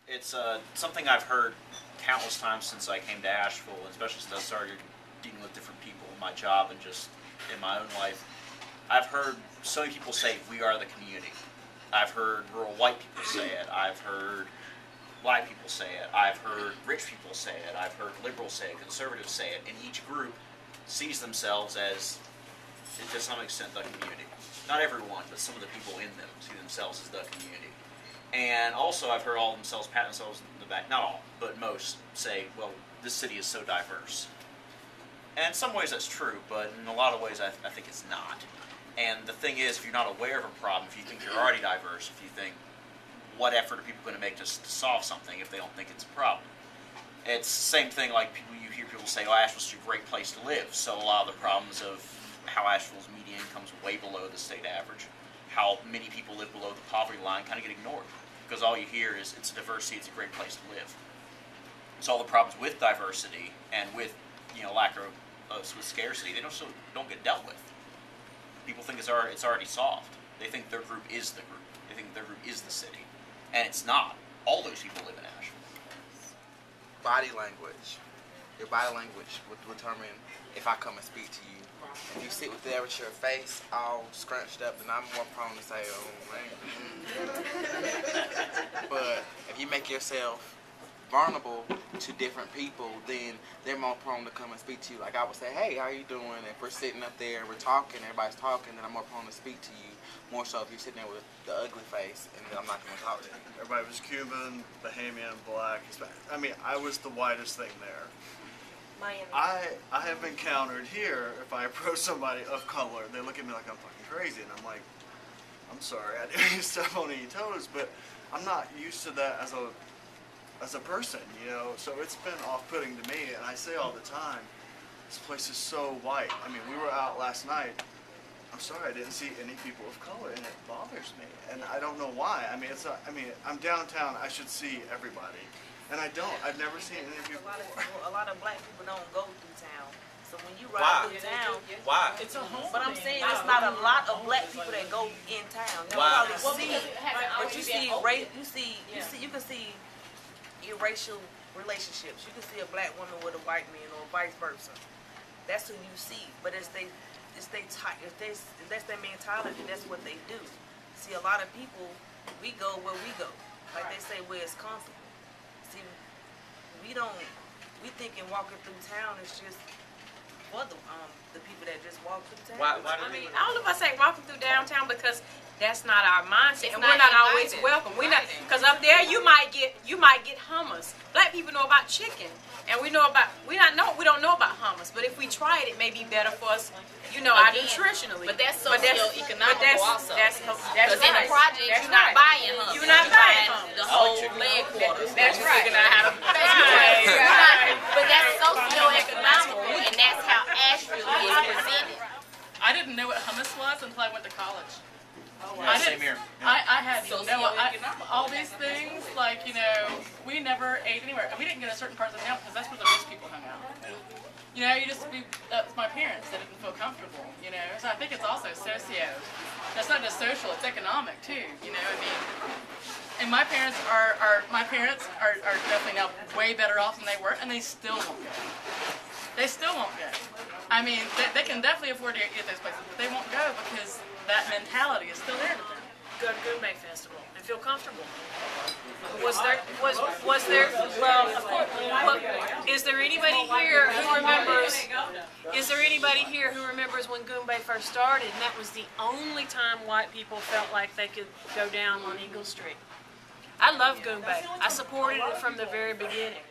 It's something I've heard countless times since I came to Asheville, especially since I started dealing with different people in my job and just in my own life. I've heard so many people say, "We are the community." I've heard rural white people say it. I've heard black people say it. I've heard rich people say it. I've heard liberals say it, conservatives say it. And each group sees themselves as, to some extent, the community. Not everyone, but some of the people in them see themselves as the community. And also I've heard all of themselves pat themselves in the back, not all, but most, say, well, this city is so diverse. And in some ways that's true, but in a lot of ways I think it's not. And the thing is, if you're not aware of a problem, if you think you're already diverse, if you think, what effort are people going to make to solve something if they don't think it's a problem? It's the same thing like you hear people say, oh, Asheville's a great place to live. So a lot of the problems of how Asheville's median income's way below the state average, how many people live below the poverty line kind of get ignored. Because all you hear is it's a diversity, it's a great place to live. So all the problems with diversity and with lack of with scarcity, they don't get dealt with. People think it's already solved. They think their group is the group. They think their group is the city. And it's not. All those people live in Asheville. Body language. Your body language will determine if I come and speak to you. If you sit there with your face all scrunched up, then I'm more prone to say, oh, man. But if you make yourself vulnerable to different people, then they're more prone to come and speak to you. Like I would say, hey, how you doing? If we're sitting up there and we're talking, everybody's talking, then I'm more prone to speak to you. More so if you're sitting there with the ugly face, and then I'm not going to talk to you. Everybody was Cuban, Bahamian, black. I mean, I was the whitest thing there. Miami. I have encountered here, if I approach somebody of color, they look at me like I'm fucking crazy, and I'm like, I'm sorry, I didn't mean to step on any toes, but I'm not used to that as a person, so it's been off-putting to me, and I say all the time, this place is so white. I mean, we were out last night, I'm sorry, I didn't see any people of color, and it bothers me, and I don't know why. I mean, I'm downtown, I should see everybody. And I don't. I've never seen any people. A lot of black people don't go through town. So when you ride through town, why? It's a home. But I'm saying it's not a lot of black people that go in town. You probably see, but you can see irracial relationships. You can see a black woman with a white man, or vice versa. That's who you see. But that's their mentality. That's what they do. See, a lot of people, we go where we go. Like they say, where it's comfortable. See, we thinking walking through town is just for the people that just walk through town. Why I mean, I don't know if I say walking through downtown because that's not our mindset, and we're not always welcome. We not, because up there you might get hummus. Black people know about chicken, and we don't know about hummus. But if we try it, it may be better for us, nutritionally. But that's socioeconomical also. That's because in the right. project, That's you're not right. buying hummus. You're not buying hummus. The whole leg quarters. That's right. Figuring out how to Right. But that's socioeconomical, and that's how Asheville is presented. I didn't know what hummus was until I went to college. Same here. I had all these things, like, we never ate anywhere. We didn't go to certain parts of town because that's where the rich people hung out. That's my parents that didn't feel comfortable, So I think it's also socio. That's not just social, it's economic too, And my parents are definitely now way better off than they were, and they still won't go. They still won't go. I mean, they can definitely afford to get those places, but they won't go because that mentality is still there to them. Go to Gourmet Festival and feel comfortable. Was there? Well, of course. Is there anybody here who remembers? Is there anybody here who remembers when Gourmet first started, and that was the only time white people felt like they could go down on Eagle Street? I love Gourmet. I supported it from the very beginning.